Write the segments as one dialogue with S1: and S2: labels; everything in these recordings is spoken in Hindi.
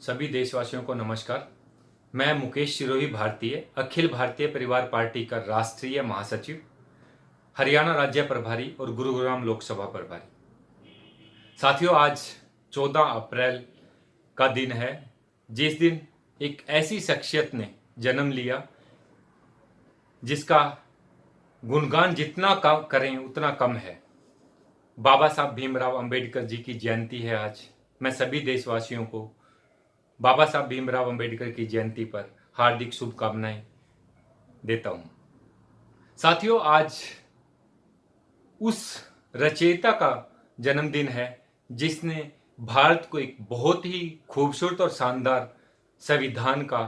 S1: सभी देशवासियों को नमस्कार। मैं मुकेश सिरोही भारतीय अखिल भारतीय परिवार पार्टी का राष्ट्रीय महासचिव, हरियाणा राज्य प्रभारी और गुरुग्राम लोकसभा प्रभारी। साथियों, आज 14 अप्रैल का दिन है, जिस दिन एक ऐसी शख्सियत ने जन्म लिया जिसका गुणगान जितना कम करें उतना कम है। बाबा साहब भीमराव अंबेडकर जी की जयंती है आज। मैं सभी देशवासियों को बाबा साहब भीमराव अंबेडकर की जयंती पर हार्दिक शुभकामनाएं देता हूं। साथियों, आज उस रचयिता का जन्मदिन है जिसने भारत को एक बहुत ही खूबसूरत और शानदार संविधान का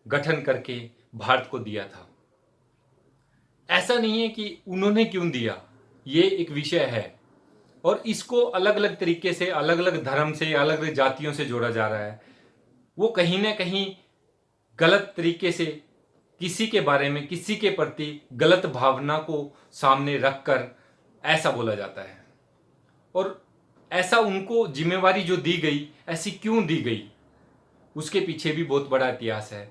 S1: गठन करके भारत को दिया था। ऐसा नहीं है कि उन्होंने क्यों दिया, ये एक विषय है और इसको अलग अलग तरीके से, अलग अलग धर्म से, अलग अलग जातियों से जोड़ा जा रहा है। वो कहीं ना कहीं गलत तरीके से किसी के बारे में, किसी के प्रति गलत भावना को सामने रखकर ऐसा बोला जाता है। और ऐसा उनको जिम्मेवारी जो दी गई, ऐसी क्यों दी गई, उसके पीछे भी बहुत बड़ा इतिहास है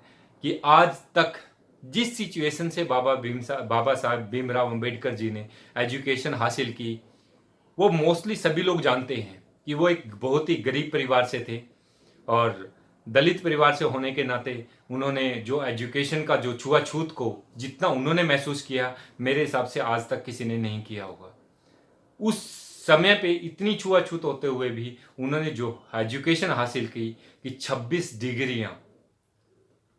S1: कि आज तक जिस सिचुएशन से बाबा साहब भीमराव अंबेडकर जी ने एजुकेशन हासिल की, वो मोस्टली सभी लोग जानते हैं कि वो एक बहुत ही गरीब परिवार से थे और दलित परिवार से होने के नाते उन्होंने जो एजुकेशन का जो छुआछूत को जितना उन्होंने महसूस किया, मेरे हिसाब से आज तक किसी ने नहीं किया होगा। उस समय पे इतनी छुआछूत होते हुए भी उन्होंने जो एजुकेशन हासिल की कि 26 डिग्रियां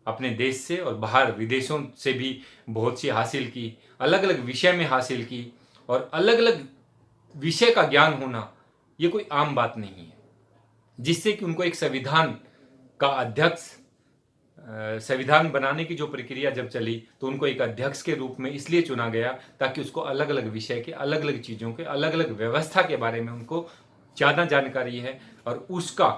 S1: अपने देश से और बाहर विदेशों से भी बहुत सी हासिल की, अलग अलग विषय में हासिल की। और अलग अलग विषय का ज्ञान होना ये कोई आम बात नहीं है, जिससे कि उनको एक संविधान का अध्यक्ष, संविधान बनाने की जो प्रक्रिया जब चली तो उनको एक अध्यक्ष के रूप में इसलिए चुना गया ताकि उसको अलग अलग विषय के, अलग अलग चीज़ों के, अलग अलग व्यवस्था के बारे में उनको ज़्यादा जानकारी है और उसका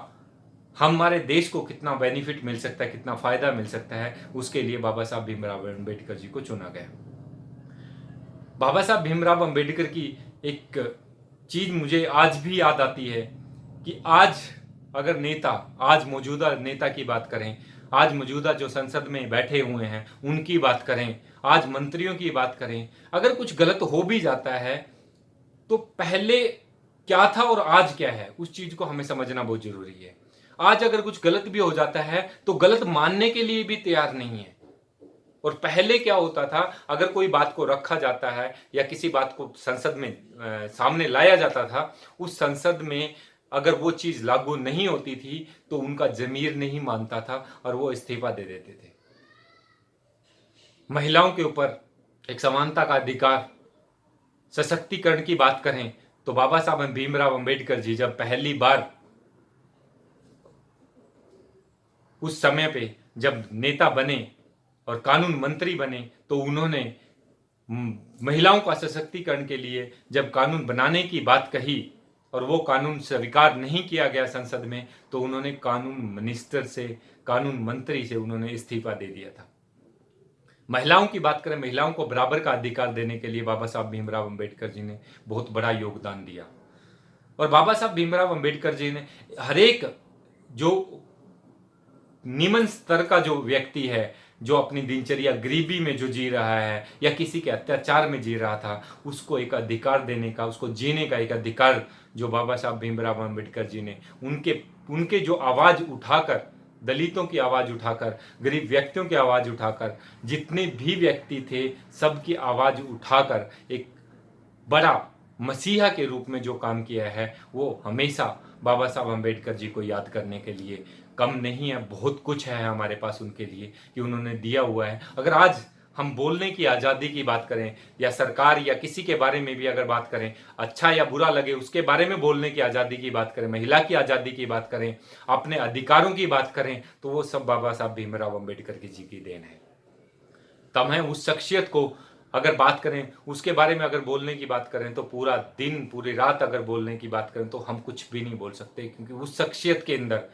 S1: हमारे देश को कितना बेनिफिट मिल सकता है, कितना फायदा मिल सकता है, उसके लिए बाबा साहब भीमराव अंबेडकर जी को चुना गया। बाबा साहब भीमराव अंबेडकर की एक चीज मुझे आज भी याद आती है कि आज अगर नेता, आज मौजूदा नेता की बात करें, आज मौजूदा जो संसद में बैठे हुए हैं उनकी बात करें, आज मंत्रियों की बात करें, अगर कुछ गलत हो भी जाता है तो पहले क्या था और आज क्या है, उस चीज को हमें समझना बहुत जरूरी है। आज अगर कुछ गलत भी हो जाता है तो गलत मानने के लिए भी तैयार नहीं है। और पहले क्या होता था, अगर कोई बात को रखा जाता है या किसी बात को संसद में सामने लाया जाता था, उस संसद में अगर वो चीज लागू नहीं होती थी तो उनका जमीर नहीं मानता था और वो इस्तीफा दे देते थे। महिलाओं के ऊपर एक समानता का अधिकार, सशक्तिकरण की बात करें तो बाबा साहब भीमराव अंबेडकर जी जब पहली बार उस समय पे जब नेता बने और कानून मंत्री बने तो उन्होंने महिलाओं का सशक्तिकरण के लिए जब कानून बनाने की बात कही और वो कानून स्वीकार नहीं किया गया संसद में, तो उन्होंने कानून मिनिस्टर से, कानून मंत्री से उन्होंने इस्तीफा दे दिया था। महिलाओं की बात करें, महिलाओं को बराबर का अधिकार देने के लिए बाबा साहब भीमराव अंबेडकर जी ने बहुत बड़ा योगदान दिया। और बाबा साहब भीमराव अंबेडकर जी ने हर एक जो निम्न स्तर का जो व्यक्ति है, जो अपनी दिनचर्या गरीबी में जो जी रहा है या किसी के अत्याचार में जी रहा था, उसको एक अधिकार देने का, उसको जीने का एक अधिकार जो बाबा साहब भीमराव अंबेडकर जी ने उनके जो आवाज उठाकर, दलितों की आवाज उठाकर, गरीब व्यक्तियों की आवाज उठाकर, जितने भी व्यक्ति थे सबकी आवाज उठाकर एक बड़ा मसीहा के रूप में जो काम किया है, वो हमेशा बाबा साहब अंबेडकर जी को याद करने के लिए कम नहीं है। बहुत कुछ है हमारे पास उनके लिए कि उन्होंने दिया हुआ है। अगर आज हम बोलने की आज़ादी की बात करें या सरकार या किसी के बारे में भी अगर बात करें, अच्छा या बुरा लगे उसके बारे में बोलने की आज़ादी की बात करें, महिला की आज़ादी की बात करें, अपने अधिकारों की बात करें, तो वो सब बाबा साहब भीमराव अंबेडकर जी की देन है। तब है उस शख्सियत को अगर बात करें, उसके बारे में अगर बोलने की बात करें तो पूरा दिन, पूरी रात अगर बोलने की बात करें तो हम कुछ भी नहीं बोल सकते, क्योंकि उस शख्सियत के अंदर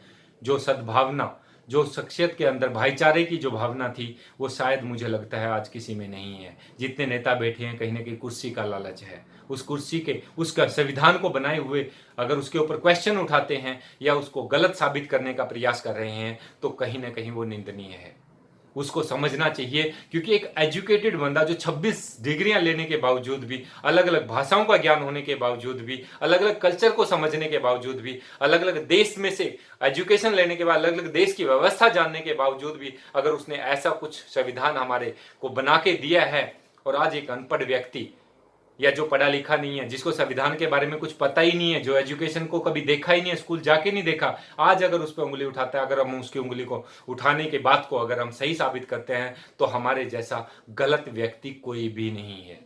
S1: जो सद्भावना, जो शख्सियत के अंदर भाईचारे की जो भावना थी, वो शायद मुझे लगता है आज किसी में नहीं है। जितने नेता बैठे हैं, कहीं ना कहीं कुर्सी का लालच है। उस कुर्सी के, उसका संविधान को बनाए हुए अगर उसके ऊपर क्वेश्चन उठाते हैं या उसको गलत साबित करने का प्रयास कर रहे हैं, तो कहीं ना कहीं वो निंदनीय है। उसको समझना चाहिए, क्योंकि एक एजुकेटेड बंदा जो 26 डिग्रियां लेने के बावजूद भी, अलग अलग भाषाओं का ज्ञान होने के बावजूद भी, अलग अलग कल्चर को समझने के बावजूद भी, अलग अलग देश में से एजुकेशन लेने के बाद अलग अलग देश की व्यवस्था जानने के बावजूद भी, अगर उसने ऐसा कुछ संविधान हमारे को बना के दिया है, और आज एक अनपढ़ व्यक्ति या जो पढ़ा लिखा नहीं है, जिसको संविधान के बारे में कुछ पता ही नहीं है, जो एजुकेशन को कभी देखा ही नहीं है, स्कूल जाके नहीं देखा, आज अगर उस पर उंगली उठाता है, अगर हम उसकी उंगली को उठाने के बात को अगर हम सही साबित करते हैं, तो हमारे जैसा गलत व्यक्ति कोई भी नहीं है।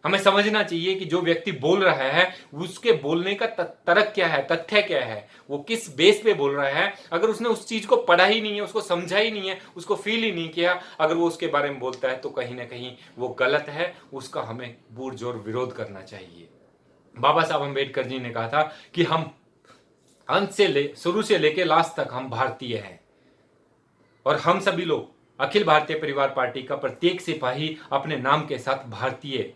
S1: हमें समझना चाहिए कि जो व्यक्ति बोल रहा है उसके बोलने का तर्क क्या है, तथ्य क्या है, वो किस बेस पे बोल रहा है। अगर उसने उस चीज को पढ़ा ही नहीं है, उसको समझा ही नहीं है, उसको फील ही नहीं किया, अगर वो उसके बारे में बोलता है, तो कहीं ना कहीं वो गलत है। उसका हमें पुरजोर विरोध करना चाहिए। बाबा साहब अम्बेडकर जी ने कहा था कि हम शुरू से लेके लास्ट तक हम भारतीय हैं, और हम सभी लोग अखिल भारतीय परिवार पार्टी का प्रत्येक सिपाही अपने नाम के साथ भारतीय।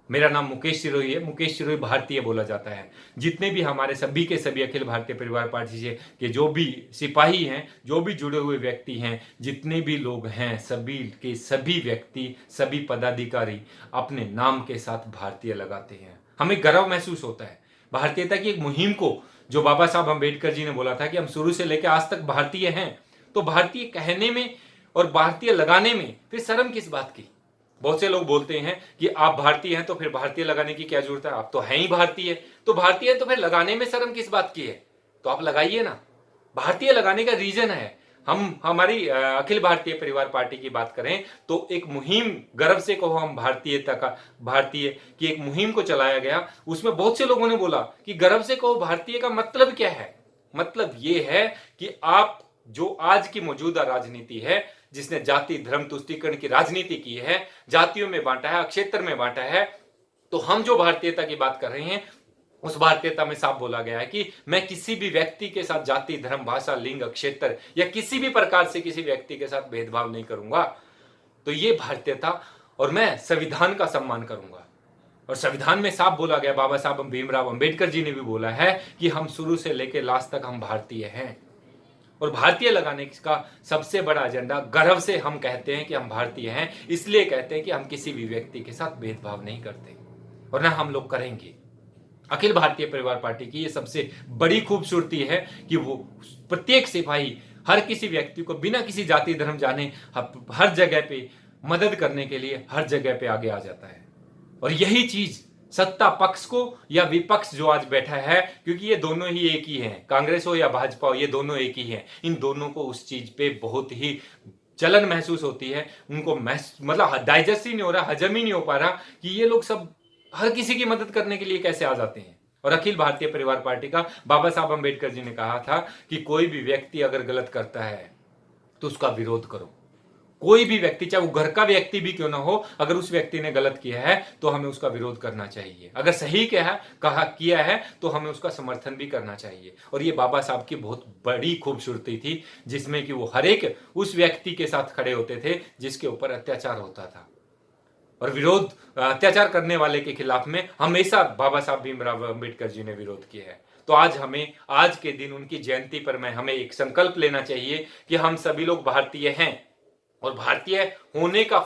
S1: मेरा नाम मुकेश सिरोही है, मुकेश सिरोही भारतीय बोला जाता है। जितने भी हमारे सभी के सभी अखिल भारतीय परिवार पार्टी से के जो भी सिपाही हैं, जो भी जुड़े हुए व्यक्ति हैं, जितने भी लोग हैं, सभी के सभी व्यक्ति, सभी पदाधिकारी अपने नाम के साथ भारतीय लगाते हैं। हमें गर्व महसूस होता है भारतीयता की एक मुहिम को, जो बाबा साहब अम्बेडकर जी ने बोला था कि हम शुरू से लेकर आज तक भारतीय हैं। तो भारतीय कहने में और भारतीय लगाने में फिर शर्म किस बात की। बहुत से लोग बोलते हैं कि आप भारतीय हैं तो फिर भारतीय लगाने की क्या जरूरत है, आप तो हैं ही भारतीय। तो भारतीय तो फिर लगाने में शर्म किस बात की है, तो आप लगाइए ना। भारतीय लगाने का रीजन है, हम हमारी अखिल भारतीय परिवार पार्टी की बात करें तो एक मुहिम, गर्व से कहो हम भारतीयता का, भारतीय की एक मुहिम को चलाया गया। उसमें बहुत से लोगों ने बोला कि गर्व से कहो भारतीय का मतलब क्या है। मतलब ये है कि आप जो आज की मौजूदा राजनीति है, जिसने जाति धर्म तुष्टीकरण की राजनीति की है, जातियों में बांटा है, क्षेत्र में बांटा है, तो हम जो भारतीयता की बात कर रहे हैं, उस भारतीयता में साफ बोला गया है कि मैं किसी भी व्यक्ति के साथ जाति धर्म भाषा लिंग क्षेत्र या किसी भी प्रकार से किसी व्यक्ति के साथ भेदभाव नहीं करूंगा। तो ये भारतीयता, और मैं संविधान का सम्मान करूंगा। और संविधान में साफ बोला गया, बाबा साहब भीमराव अंबेडकर जी ने भी बोला है कि हम शुरू से लेकर लास्ट तक हम भारतीय हैं। और भारतीय लगाने का सबसे बड़ा एजेंडा, गर्व से हम कहते हैं कि हम भारतीय हैं, इसलिए कहते हैं कि हम किसी भी व्यक्ति के साथ भेदभाव नहीं करते, और ना हम लोग करेंगे। अखिल भारतीय परिवार पार्टी की ये सबसे बड़ी खूबसूरती है कि वो प्रत्येक सिपाही हर किसी व्यक्ति को बिना किसी जाति धर्म जाने हर जगह पे मदद करने के लिए हर जगह पे आगे आ जाता है। और यही चीज सत्ता पक्ष को या विपक्ष जो आज बैठा है, क्योंकि ये दोनों ही एक ही हैं, कांग्रेस हो या भाजपा हो, ये दोनों एक ही हैं, इन दोनों को उस चीज पे बहुत ही जलन महसूस होती है। उनको मतलब डाइजेस्ट ही नहीं हो रहा, हजम ही नहीं हो पा रहा कि ये लोग सब हर किसी की मदद करने के लिए कैसे आ जाते हैं। और अखिल भारतीय परिवार पार्टी का बाबा साहब अम्बेडकर जी ने कहा था कि कोई भी व्यक्ति अगर गलत करता है तो उसका विरोध करो। कोई भी व्यक्ति, चाहे वो घर का व्यक्ति भी क्यों ना हो, अगर उस व्यक्ति ने गलत किया है तो हमें उसका विरोध करना चाहिए। अगर सही किया है तो हमें उसका समर्थन भी करना चाहिए। और ये बाबा साहब की बहुत बड़ी खूबसूरती थी, जिसमें कि वो हर एक उस व्यक्ति के साथ खड़े होते थे जिसके ऊपर अत्याचार होता था। और विरोध, अत्याचार करने वाले के खिलाफ में हमेशा बाबा साहब भीमराव अम्बेडकर जी ने विरोध किया है। तो आज हमें, आज के दिन उनकी जयंती पर हमें एक संकल्प लेना चाहिए कि हम सभी लोग भारतीय हैं, और भारतीय होने का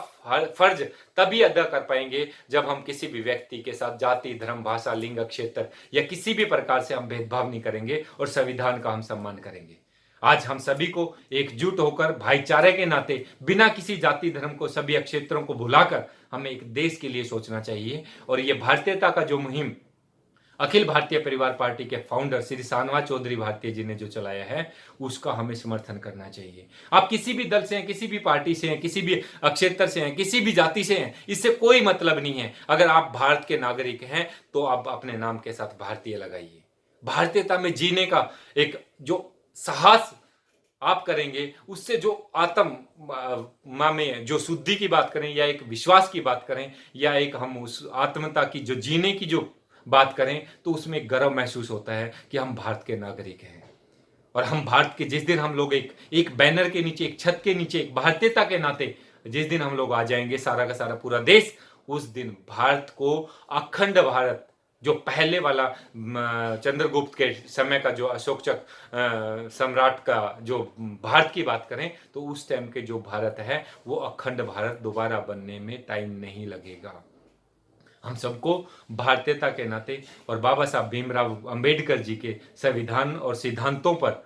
S1: फर्ज तभी अदा कर पाएंगे जब हम किसी भी व्यक्ति के साथ जाति धर्म भाषा लिंग क्षेत्र या किसी भी प्रकार से हम भेदभाव नहीं करेंगे, और संविधान का हम सम्मान करेंगे। आज हम सभी को एकजुट होकर भाईचारे के नाते, बिना किसी जाति धर्म को, सभी क्षेत्रों को भुलाकर हमें एक देश के लिए सोचना चाहिए। और ये भारतीयता का जो मुहिम अखिल भारतीय परिवार पार्टी के फाउंडर श्री शाहनवाज चौधरी भारतीय जी ने जो चलाया है, उसका हमें समर्थन करना चाहिए। आप किसी भी दल से हैं, किसी भी पार्टी से हैं, किसी भी क्षेत्र से हैं, किसी भी जाति से हैं, इससे कोई मतलब नहीं है। अगर आप भारत के नागरिक हैं तो आप अपने नाम के साथ भारतीय लगाइए। भारतीयता में जीने का एक जो साहस आप करेंगे, उससे जो आत्मा में जो शुद्धि की बात करें, या एक विश्वास की बात करें, या एक हम उस आत्मता की जो जीने की जो बात करें, तो उसमें गर्व महसूस होता है कि हम भारत के नागरिक हैं। और हम भारत के जिस दिन हम लोग एक बैनर के नीचे, एक छत के नीचे, एक भारतीयता के नाते जिस दिन हम लोग आ जाएंगे, सारा का सारा पूरा देश, उस दिन भारत को अखंड भारत, जो पहले वाला चंद्रगुप्त के समय का जो अशोक सम्राट का जो भारत की बात करें, तो उस टाइम के जो भारत है वो अखंड भारत दोबारा बनने में टाइम नहीं लगेगा। हम सबको भारतीयता के नाते और बाबा साहब भीमराव अंबेडकर जी के संविधान और सिद्धांतों पर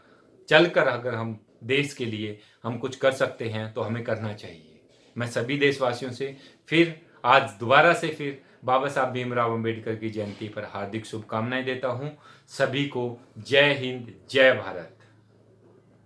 S1: चलकर अगर हम देश के लिए हम कुछ कर सकते हैं तो हमें करना चाहिए। मैं सभी देशवासियों से फिर आज दोबारा से फिर बाबा साहब भीमराव अंबेडकर की जयंती पर हार्दिक शुभकामनाएं देता हूं। सभी को जय हिंद, जय भारत।